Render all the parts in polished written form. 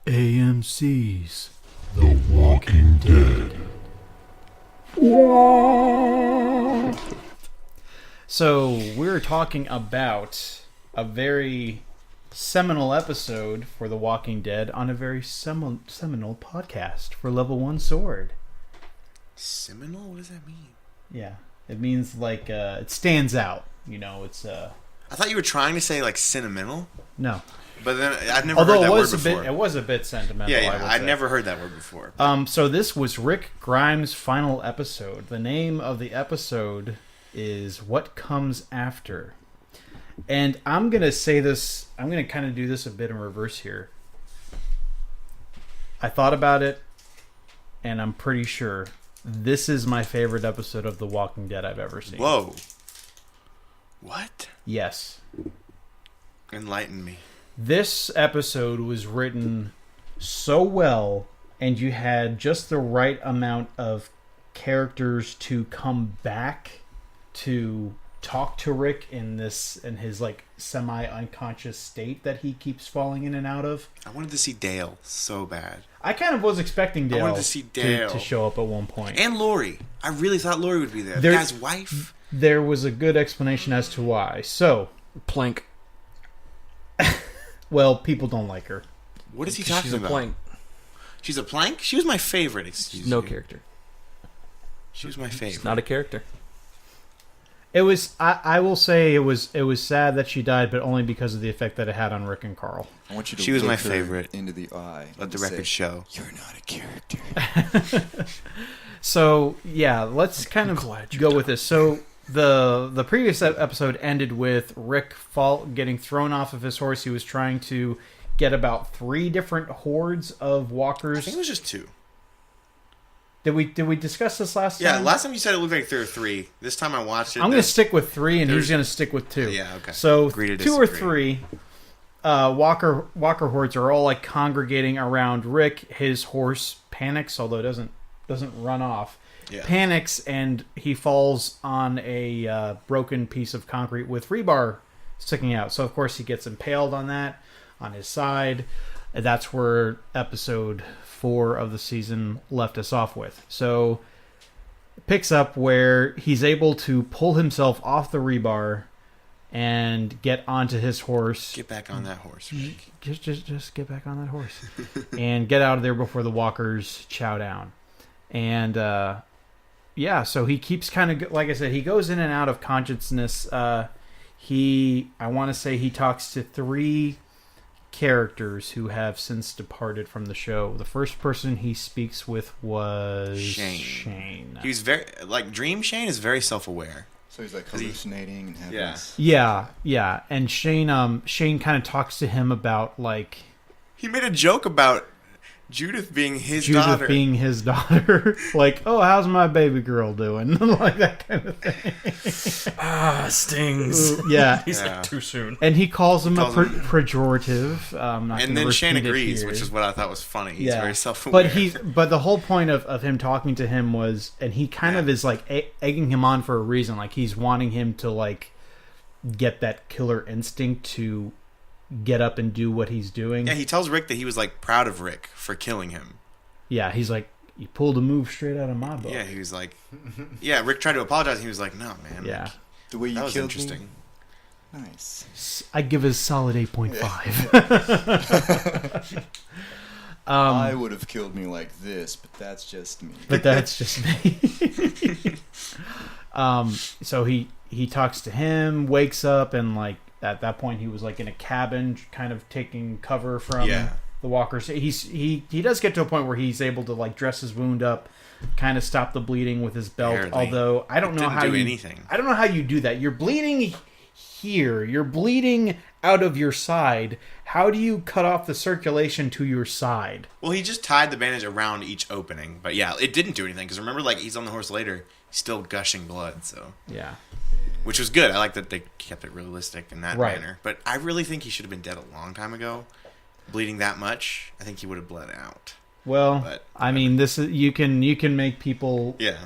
AMC's The Walking Dead. So, we're talking about a very seminal episode for The Walking Dead on a very seminal podcast for Level 1 Sword. Seminal? What does that mean? Yeah, it means like it stands out. You know, it's I thought you were trying to say like sentimental. no. But then I've never heard that word before. It was a bit sentimental. Yeah, I'd say. never heard that word before. So this was Rick Grimes' final episode. The name of the episode is What Comes After. And I'm going to say this, I'm going to kind of do this a bit in reverse here. I thought about it, and I'm pretty sure this is my favorite episode of The Walking Dead I've ever seen. Whoa. What? Yes. Enlighten me. This episode was written so well, and you had just the right amount of characters to come back to talk to Rick in his like semi-unconscious state that he keeps falling in and out of. I wanted to see Dale so bad. I kind of was expecting Dale, I wanted to see Dale to show up at one point. And Lori. I really thought Lori would be there. The guy's wife. There was a good explanation as to why. So, Plank. well, people don't like her. What is he talking She's about? a plank. She's a plank? She was my favorite, excuse No me. character. She was my favorite. It's not a character. It was. I will say it was sad that she died, but only because of the effect that it had on Rick and Carl. I want you to She was look my her favorite. into the eye. Let the and record say, show. You're not a character. So yeah, let's kind of go with this. So the previous episode ended with Rick getting thrown off of his horse. He was trying to get about 3 different hordes of walkers. I think it was just 2. Did we discuss this last time? Yeah, last time you said it looked like there were 3. This time I watched it. I'm going to stick with 3, and he's there's- going to stick with 2. Yeah, okay. So Agree to 2 or disagree. 3 walker hordes are all like congregating around Rick. His horse panics, although it doesn't run off. Yeah. Panics, and he falls on a broken piece of concrete with rebar sticking out. So of course he gets impaled on that on his side. That's where episode 4 of the season left us off with. So it picks up where he's able to pull himself off the rebar and get onto his horse. Get back on that horse, Rick. Just get back on that horse and get out of there before the walkers chow down. And yeah, so he keeps kind of, like I said, he goes in and out of consciousness. I want to say he talks to 3 characters who have since departed from the show. The first person he speaks with was Shane. He was very, like, Dream Shane is very self-aware. So he's like hallucinating and having Yeah. this. Yeah. And Shane kind of talks to him about like He made a joke about Judith being his Judith daughter. being his daughter. Like, oh, how's my baby girl doing? Like that kind of thing. Stings. Yeah. He's Yeah. like too soon. And he calls him Calls a him- pejorative. I'm not And gonna then Shane repeat it agrees, here. which is what I thought was funny. He's Yeah. very self-aware. But the whole point of him talking to him was, and he kind of is like egging him on for a reason. Like he's wanting him to like get that killer instinct to get up and do what he's doing. Yeah, he tells Rick that he was, like, proud of Rick for killing him. Yeah, he's like, you pulled a move straight out of my book. Yeah, he was like... Yeah, Rick tried to apologize, and he was like, no, man. Yeah. Like, The way you that was killed interesting. me. Nice. I give it a solid 8.5. I would have killed me like this, but that's just me. But that's just me. So he talks to him, wakes up, and like at that point he was like in a cabin, kind of taking cover from Yeah. the walkers. He does get to a point where he's able to like dress his wound up, kind of stop the bleeding with his belt. Barely. Although I don't know Didn't how do you anything. I don't know how you do that. You're bleeding here. You're bleeding out of your side. How do you cut off the circulation to your side? Well, he just tied the bandage around each opening. But yeah, it didn't do anything. Because remember, like, he's on the horse later. He's still gushing blood, so... Yeah. Which was good. I like that they kept it realistic in that Right. manner. But I really think he should have been dead a long time ago. Bleeding that much, I think he would have bled out. Well, But I mean, this is you can make people. Yeah.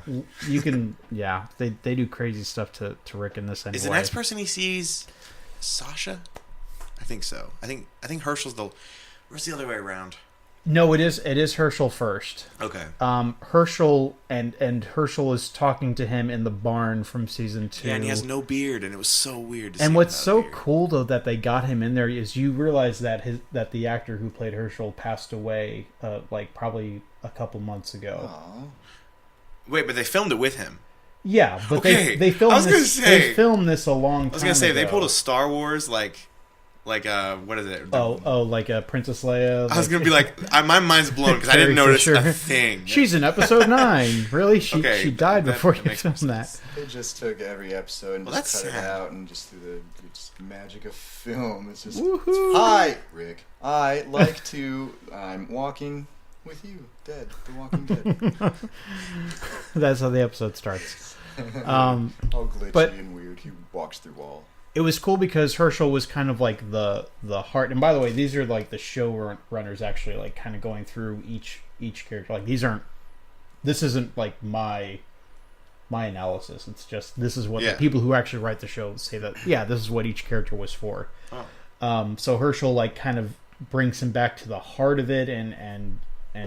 You can. Yeah, they do crazy stuff to Rick in this anyway. Is the next person he sees Sasha? I think so. I think Herschel's the... Where's the other way around? No, it is Herschel first. Okay. Herschel and Herschel is talking to him in the barn from season 2. Yeah, and he has no beard, and it was so weird to see And him what's without a so beard. cool though that they got him in there is you realize that the actor who played Herschel passed away like probably a couple months ago. Aw. Wait, but they filmed it with him. Yeah, but Okay, they filmed I was gonna this. say- They filmed this a long time. I was gonna say they ago. pulled a Star Wars like what is it? like a Princess Leia. I was gonna be like, my mind's blown because I didn't Carrie notice Fisher. a thing. She's in episode 9. Really? She Okay, she died that before you makes more filmed that. sense. They just took every episode and Well, just that's cut it sad. out, and just through the just magic of film, it's just Woohoo! hi, Rick. I like to. I'm walking with you, dead. The Walking Dead. That's how the episode starts. Um, All glitchy but- and weird. He walks through wall. it was cool because Herschel was kind of like the heart. And by the way, these are like the show runners actually like kind of going through each character. Like this isn't like my analysis. It's just this is what Yeah. the people who actually write the show say that this is what each character was for. Oh. So Herschel like kind of brings him back to the heart of it and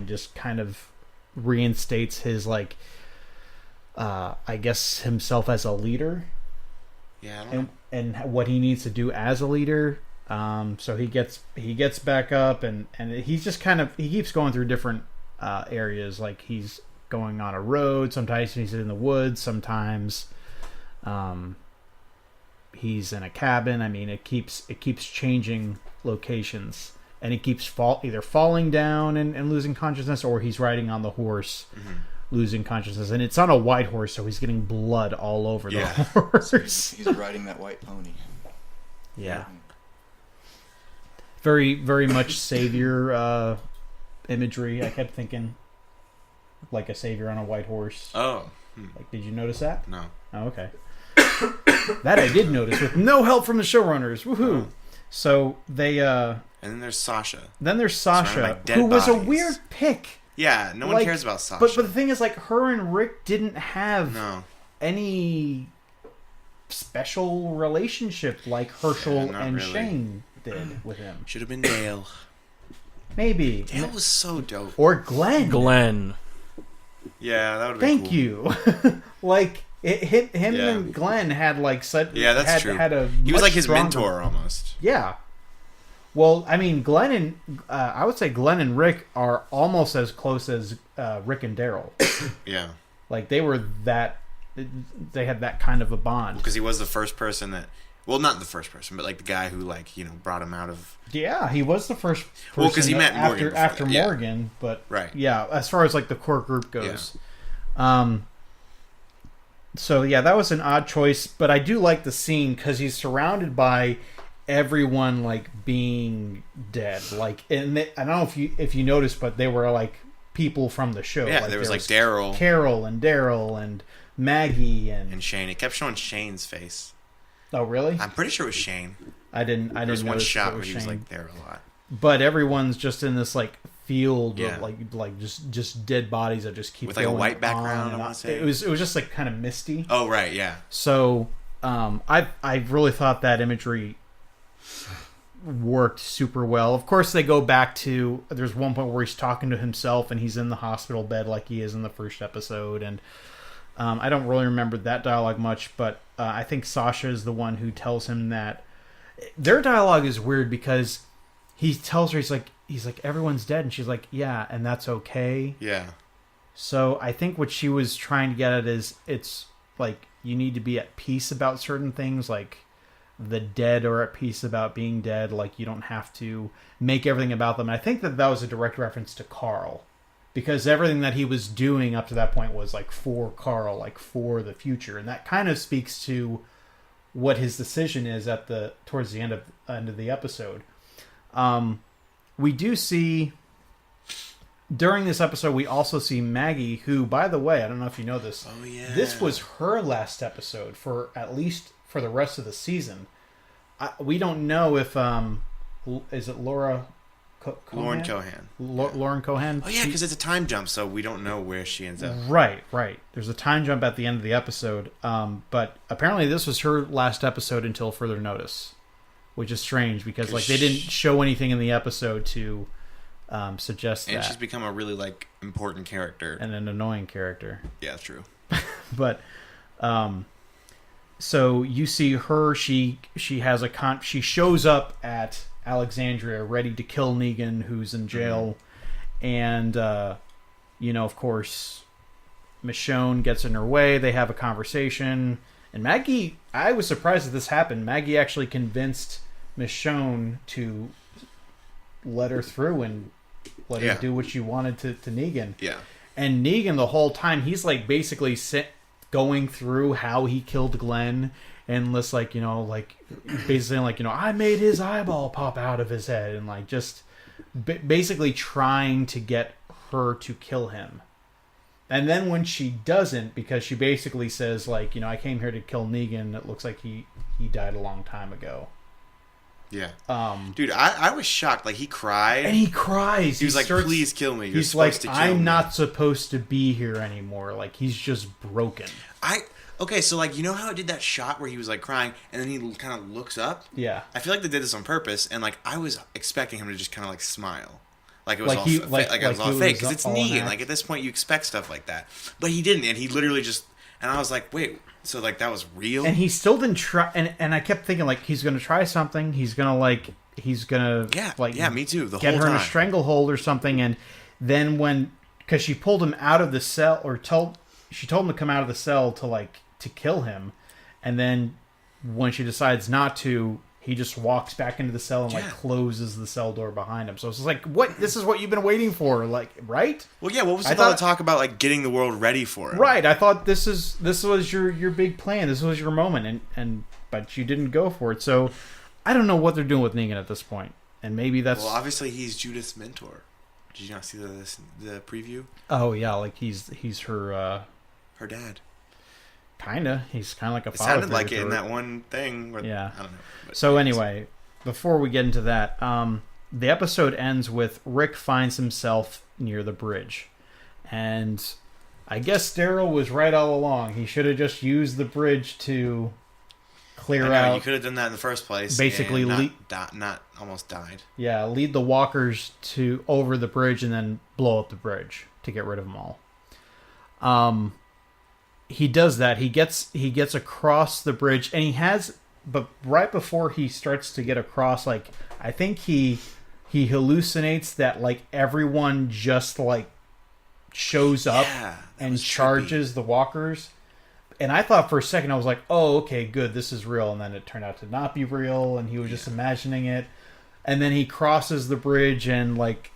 just kind of reinstates his like I guess himself as a leader Yeah, I don't know. and what he needs to do as a leader. So he gets back up and he's just kind of he keeps going through different areas. Like he's going on a road. Sometimes he's in the woods. Sometimes he's in a cabin. I mean, it keeps changing locations, and he keeps either falling down and losing consciousness, or he's riding on the horse. Mm-hmm. Losing consciousness, and it's on a white horse, so he's getting blood all over the Yeah. horse. He's riding that white pony. Yeah, very, very much savior imagery. I kept thinking, like a savior on a white horse. Oh, Like, did you notice that? no. Oh, okay. That I did notice with no help from the showrunners. Woohoo! So they And then there's Sasha. then there's Surrounded Sasha, by dead who was a bodies. weird pick. Yeah, no one Like, cares about Sasha. But the thing is, like, her and Rick didn't have no. any special relationship like Herschel Yeah, not and really. Shane did with him. Should have been Dale. Maybe. Dale was so dope. Or Glenn. Glenn. Yeah, that would have been Thank cool. you. Like, him Yeah. and Glenn had, like, such... Yeah, that's had, true. Had a He was much like his stronger- mentor almost. Yeah. Well, I mean, Glenn and... I would say Glenn and Rick are almost as close as Rick and Daryl. Yeah. Like, they were that... They had that kind of a bond. Because he was the first person that... Well, not the first person, but like the guy who like, brought him out of... Yeah, he was the first person Well, 'cause he met Morgan before after that, yeah. Morgan, but Right. yeah, as far as like the core group goes. So yeah, that was an odd choice, but I do like the scene because he's surrounded by everyone like being dead. Like, and I don't know if you noticed, but they were like people from the show. Yeah, there was like Daryl Carol and Daryl and Maggie and Shane. It kept showing Shane's face. Oh really? I'm pretty sure it was Shane. I didn't. There was one notice shot it where was he was Shane. like there a lot. But everyone's just in this like field Yeah. of like just dead bodies that just keep With, like, a going white background, on I and wanna on. say. It was just like kind of misty. Oh, right, yeah. So I really thought that imagery worked super well. Of course, they go back to there's one point where he's talking to himself and he's in the hospital bed like he is in the first episode, and I don't really remember that dialogue much, but I think Sasha is the one who tells him that. Their dialogue is weird because he tells her he's like everyone's dead, and she's like, yeah, and that's okay. Yeah. So I think what she was trying to get at is it's like you need to be at peace about certain things, like the dead are at peace about being dead. Like you don't have to make everything about them. And I think that was a direct reference to Carl, because everything that he was doing up to that point was like for Carl, like for the future, and that kind of speaks to what his decision is towards the end of the episode. We do see during this episode, we also see Maggie, who, by the way, I don't know if you know this. Oh, yeah. This was her last episode for at least for the rest of the season. We don't know if is it Laura Lauren Cohan. Lauren Cohan. Oh, yeah, because it's a time jump, so we don't know where she ends up. Right. There's a time jump at the end of the episode, but apparently this was her last episode until further notice, which is strange because like they didn't show anything in the episode to suggests And that. she's become a really like important character. And an annoying character. Yeah, true. But so you see her, she has she shows up at Alexandria ready to kill Negan, who's in jail. And of course, Michonne gets in her way. They have a conversation. And Maggie, I was surprised that this happened. Maggie actually convinced Michonne to let her through and let her do what she wanted to Negan. Yeah. And Negan, the whole time, he's like basically going through how he killed Glenn, and this basically like I made his eyeball pop out of his head, and like just basically trying to get her to kill him. And then when she doesn't, because she basically says like I came here to kill Negan, it looks like he died a long time ago. Yeah. Dude, I was shocked. Like, he cried. And he cries. He was like, please kill me. You're supposed to kill me. I'm not supposed to be here anymore. Like, he's just broken. Okay, so, like, you know how it did that shot where he was, like, crying, and then he kind of looks up? Yeah. I feel like they did this on purpose, and, like, I was expecting him to just kind of, like, smile. Like, it was Like all, he- it like- was like all he fake, was because it's all an Negan. act. Like, at this point, you expect stuff like that. But he didn't, and he literally just... And I was like, wait, so, like, that was real? And he still didn't try... And I kept thinking, like, he's going to try something. He's going to, like... He's gonna me too. The get whole her in time. a stranglehold or something, and then because she pulled him out of the cell, or she told him to come out of the cell to kill him, and then when she decides not to, he just walks back into the cell and like closes the cell door behind him. So it's just like, what? This is what you've been waiting for, like, right? Well, yeah. What was all the talk about, like getting the world ready for it? Right. I thought this was your big plan. This was your moment, and but you didn't go for it. So. I don't know what they're doing with Negan at this point, and maybe that's... Well, obviously he's Judith's mentor. Did you not see the preview? Oh yeah, like he's her her dad. Kinda. He's kind of like a father. It sounded like it to in her. that one thing. Where, Yeah. I don't know. But So anyway, before we get into that, the episode ends with Rick finds himself near the bridge, and I guess Daryl was right all along. He should have just used the bridge to clear out. You could have done that in the first place. Basically, and not almost died. Yeah, lead the walkers to over the bridge and then blow up the bridge to get rid of them all. He does that. He gets across the bridge, and but right before he starts to get across, like I think he hallucinates that like everyone just like shows up and charges the walkers. And I thought for a second, I was like, oh, okay, good, this is real. And then it turned out to not be real, and he was just imagining it. And then he crosses the bridge, and like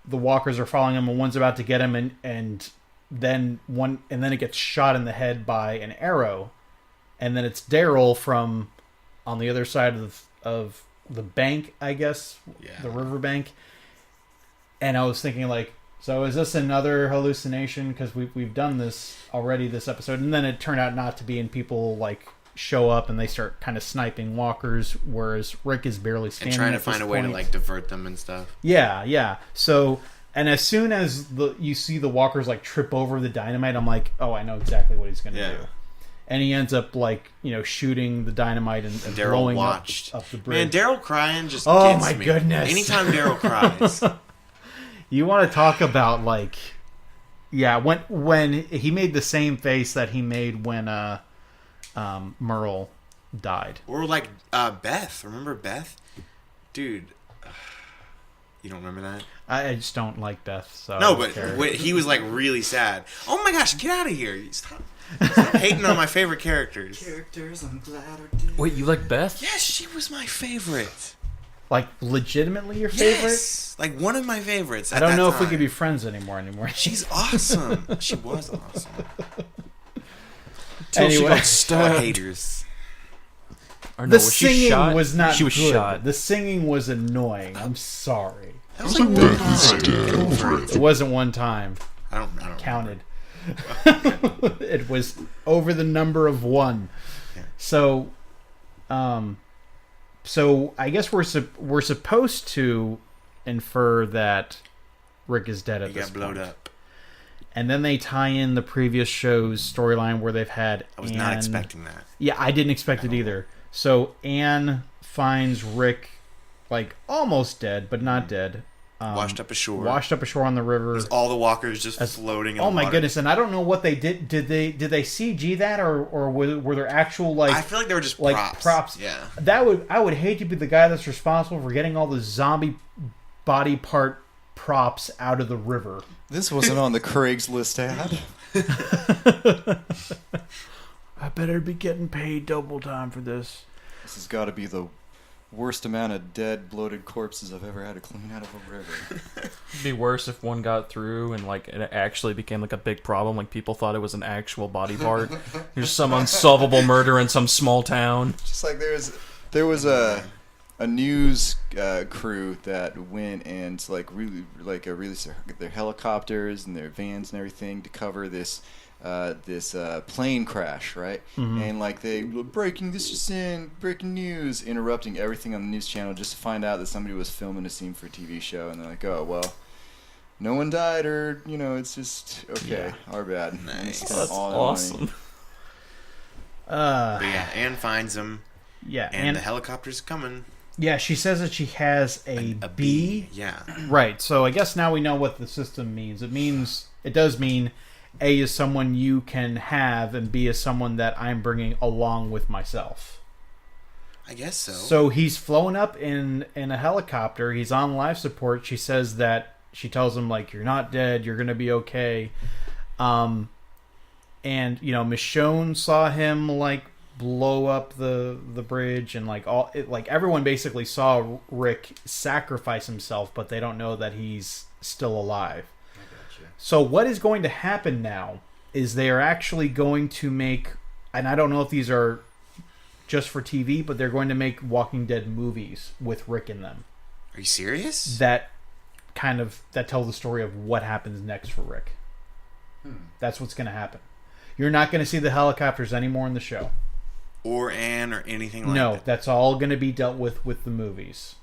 the walkers are following him, and one's about to get him, and then it gets shot in the head by an arrow. And then it's Daryl from on the other side of the bank, I guess, the riverbank. And I was thinking, like, so is this another hallucination? Because we've done this already this episode, and then it turned out not to be, and people like show up and they start kind of sniping walkers, whereas Rick is barely standing. And trying to at find this a way to point. like divert them and stuff. Yeah. So, and as soon as you see the walkers like trip over the dynamite, I'm like, oh, I know exactly what he's going to do. And he ends up like shooting the dynamite and blowing up the bridge. Man, Daryl crying just oh gets my me. goodness! Anytime Daryl cries. You want to talk about like, yeah, when he made the same face that he made when Merle died, Or like Beth. Remember Beth? Dude, you don't remember that? I just don't like Beth. So No, I don't but care. he was like really sad. Oh my gosh, get out of here! Stop hating on my favorite characters. Characters, I'm glad are dead. Wait, you like Beth? Yes, she was my favorite. Like legitimately your favorite? Yes, like one of my favorites. I don't know if we could be friends anymore. She's awesome. She was awesome. Till she Anyway. got Oh, stabbed. haters. Or no, The was she singing shot? was not She was good. shot. The singing was annoying. I'm sorry. That was like one time. It wasn't one time. I don't Counted. It was over the number of one. Yeah. So I guess we're supposed to infer that Rick is dead at He this got blown point. up. And then they tie in the previous show's storyline where they've had I was not expecting that. Yeah, I didn't expect it either. So Anne finds Rick like almost dead, but not dead. washed up ashore. washed up ashore on the river. There's all the walkers just floating. In Oh the my water. goodness! And I don't know what they did. Did they CG that, or were there actual like? I feel like they were just like props. Yeah. I would hate to be the guy that's responsible for getting all the zombie body part props out of the river. This wasn't on the Craigslist ad. I better be getting paid double time for this. This has got to be the worst amount of dead, bloated corpses I've ever had to clean out of a river. It'd be worse if one got through and like it actually became like a big problem. Like people thought it was an actual body part. There's some unsolvable murder in some small town. Just like there was a news crew that went and released their helicopters and their vans and everything to cover this plane crash, right? And like they were breaking news, interrupting everything on the news channel just to find out that somebody was filming a scene for a TV show, and they're like, oh well, no one died, or it's just okay, our bad. And they Nice. spent That's all that money. awesome. But yeah, Anne finds him, Yeah, and the helicopter's coming. yeah, she says that she has a B. Yeah. Right. So I guess now we know what the system means. It does mean A is someone you can have, and B is someone that I'm bringing along with myself. I guess so. So he's flown up in a helicopter. He's on life support. She says that she tells him like, "You're not dead. You're gonna be okay." And Michonne saw him like blow up the bridge, and like everyone basically saw Rick sacrifice himself, but they don't know that he's still alive. So what is going to happen now is they are actually going to make, and I don't know if these are just for TV, but they're going to make Walking Dead movies with Rick in them Are you serious? that tell the story of what happens next for Rick. That's what's going to happen. You're not going to see the helicopters anymore in the show. Or Anne or anything like No, that? that's all going to be dealt with the movies.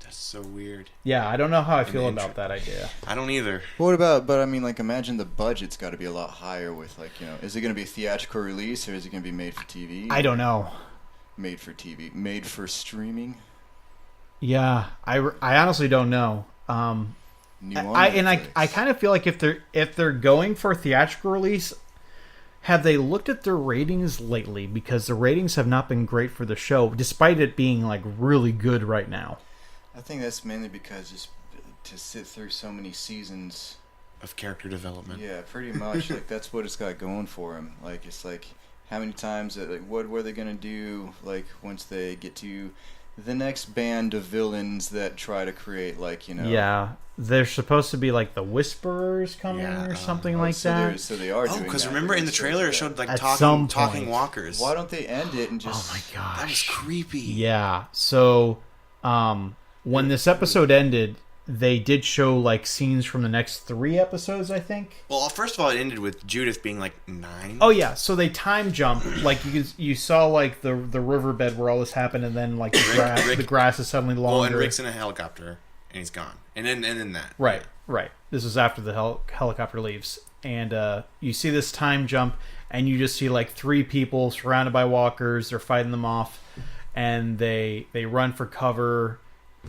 That's so weird. Yeah, I don't know how I feel the about intro. that idea. I don't either. But I mean, like, imagine the budget's got to be a lot higher with, like, is it going to be a theatrical release, or is it going to be made for TV? I don't know. Made for TV. Made for streaming? Yeah, I honestly don't know. New on I Netflix. kind of feel like if they're going for a theatrical release, have they looked at their ratings lately? Because the ratings have not been great for the show, despite it being like really good right now. I think that's mainly because just to sit through so many seasons, Of character development. yeah, pretty much, like, that's what it's got going for him. Like, it's like, how many times, what were they going to do, like, once they get to the next band of villains that try to create, like, Yeah, they're supposed to be like the Whisperers coming Yeah, or something like so that. So they are Oh, doing because that, remember but in the it's trailer it like showed like At some talking point. walkers. why don't they end it and Oh just... my gosh, That was creepy. Yeah. So, when this episode ended, they did show like scenes from the next 3 episodes, I think. Well, first of all, it ended with Judith being like 9. Oh yeah, so they time jump. Like you saw like the riverbed where all this happened, and then like the grass is suddenly longer. Well, and Rick's in a helicopter and he's gone, and then that. Right. This is after the helicopter leaves, and you see this time jump, and you just see like 3 people surrounded by walkers. They're fighting them off, and they run for cover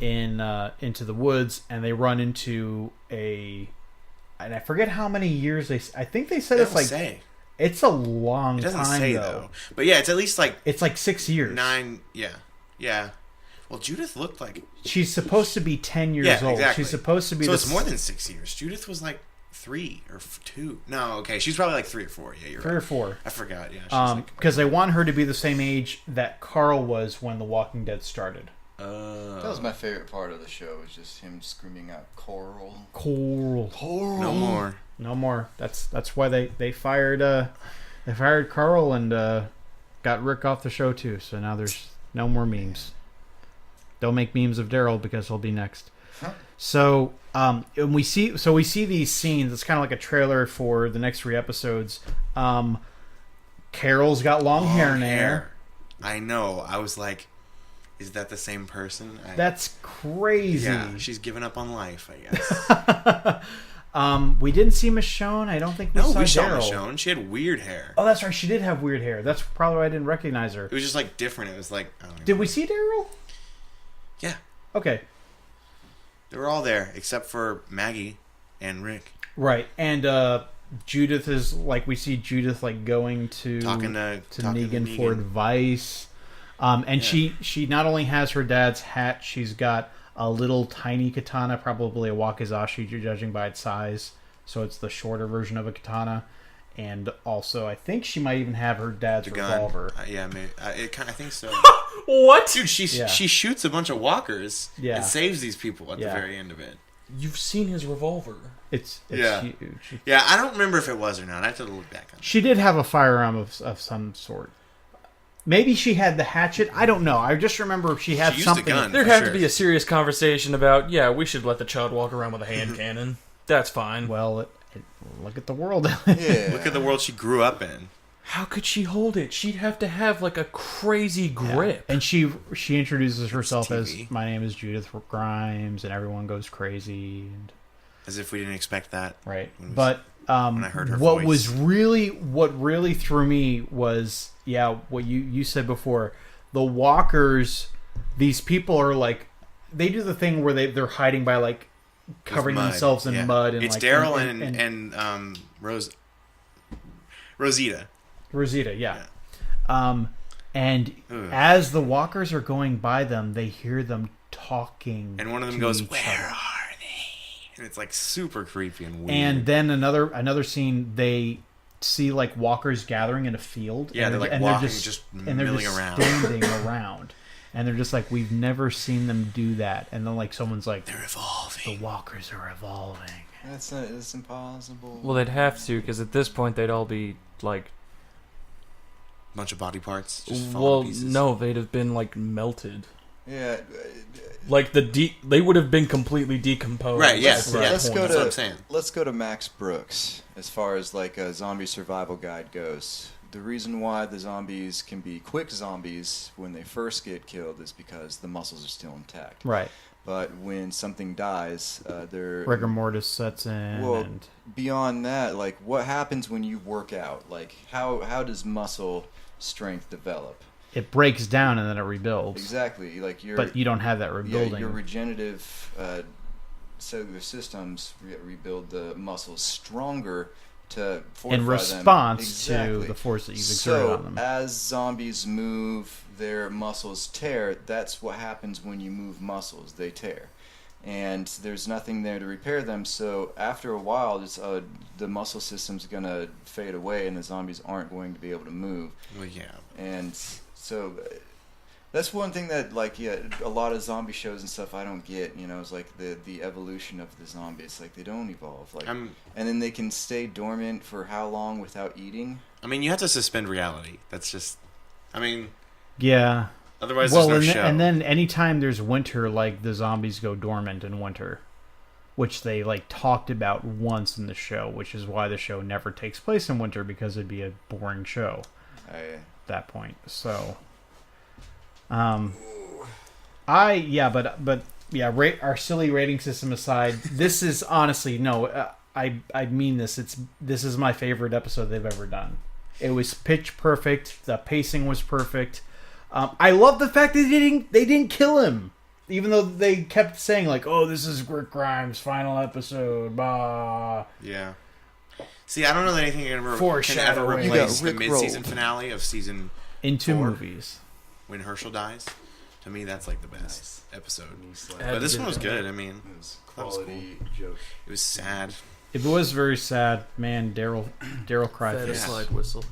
into the woods, and they run into and I forget how many years I think they said It it's like doesn't say. it's a long It doesn't time say though. though. But yeah, it's at least like It's like 6 years. 9. Yeah. Well, Judith looked like. She's supposed to be 10 years Yeah, old. exactly. She's supposed to be. So it's more than 6 years. Judith was like 3 or 2. No, okay, she's probably like 3 or 4. Yeah, you're 3 right. or 4. I forgot. Yeah. She's Because they want her to be the same age that Carl was when The Walking Dead started. That was my favorite part of the show, was just him screaming out, Coral. Coral. no more. No more. That's why they fired Carl and got Rick off the show too. So now there's no more memes. Don't make memes of Daryl because he'll be next. Huh. So and we see these scenes. It's kind of like a trailer for the next 3 episodes. Carol's got long hair now. I know. I was like, is that the same person? That's crazy. Yeah, she's given up on life, I guess. We didn't see Michonne. I don't think we No, saw we saw Daryl. Michonne. She had weird hair. Oh, that's right. She did have weird hair. That's probably why I didn't recognize her. It was just like different. It was like, I don't Did know. we see Daryl? Yeah. Okay. They were all there except for Maggie and Rick. Right, and Judith is like, we see Judith like going to Talking to Negan for advice, and she not only has her dad's hat, she's got a little tiny katana, probably a wakizashi, judging by its size. So it's the shorter version of a katana, and also I think she might even have her dad's revolver. Yeah, maybe. I think so. What? Dude, she shoots a bunch of walkers and saves these people at the very end of it. You've seen his revolver. It's Yeah. huge. Yeah, I don't remember if it was or not. I have to look back on it. She did have a firearm of some sort. Maybe she had the hatchet. I don't know. I just remember she had She used a something. gun. There For had sure. to be a serious conversation about, we should let the child walk around with a hand cannon. That's fine. Well, look at the world. Yeah. Look at the world she grew up in. How could she hold it? She'd have to have like a crazy grip. And she introduces herself as, TV. my name is Judith Grimes, and everyone goes crazy. And, As if we didn't expect that. right. When But I heard her what voice. what really threw me was, what you said before. The walkers, these people are like, they do the thing where they're hiding by like covering Mud, themselves in yeah. mud. And it's like, Daryl and Rosita. Rosita, yeah. And Ugh. as the walkers are going by them, they hear them talking. And one of them to goes, each "Where other. are they?" And it's like super creepy and weird. And then another scene, they see like walkers gathering in a field. Yeah, and they're, like, and walking, they're just and they're milling just around. standing around. And they're just like, we've never seen them do that. And then like someone's like, they're the evolving. walkers are evolving. That's impossible. Well, they'd have to, because at this point they'd all be like. Bunch of body parts. Just falling to pieces. No, they'd have been like melted. Yeah. Like they would have been completely decomposed. Right, yeah. at that Yeah. Let's point. go That's to what I'm saying. let's go to Max Brooks as far as like a zombie survival guide goes. The reason why the zombies can be quick zombies when they first get killed is because the muscles are still intact. Right. But when something dies, they're Rigor mortis sets in. Well, and beyond that, like what happens when you work out? Like how does muscle strength develop? it breaks down and then it rebuilds. Exactly. Like But you don't have that rebuilding. your regenerative cellular systems rebuild the muscles stronger to fortify in them. response Exactly. to the force that you've exerted So on them. as zombies move, their muscles tear. That's what happens when you move muscles; they tear, and there's nothing there to repair them. So after a while, the muscle system's gonna fade away, and the zombies aren't going to be able to move. Well, yeah. And so that's one thing that, like, a lot of zombie shows and stuff I don't get, is like the evolution of the zombies. Like, they don't evolve. Like, and then they can stay dormant for how long without eating? I mean, you have to suspend reality. That's just, Yeah. otherwise Well, there's no show. and then anytime there's winter, like the zombies go dormant in winter, which they like talked about once in the show, which is why the show never takes place in winter, because it'd be a boring show at that point. So, but our silly rating system aside, this is honestly I mean this. This is my favorite episode they've ever done. It was pitch perfect. The pacing was perfect. I love the fact that they didn't kill him, even though they kept saying like, "Oh, this is Rick Grimes' final episode." Bah. Yeah. See, I don't know that anything can ever Foreshadowing. replace the You got mid-season Rickrolled. finale of season In 2 4. movies. when Herschel dies. To me, that's like the best episode. Had But this to one was do that. good. I mean, that was Quality joke. it was sad. It was very sad, man. Daryl cried. That for is this. slide whistle.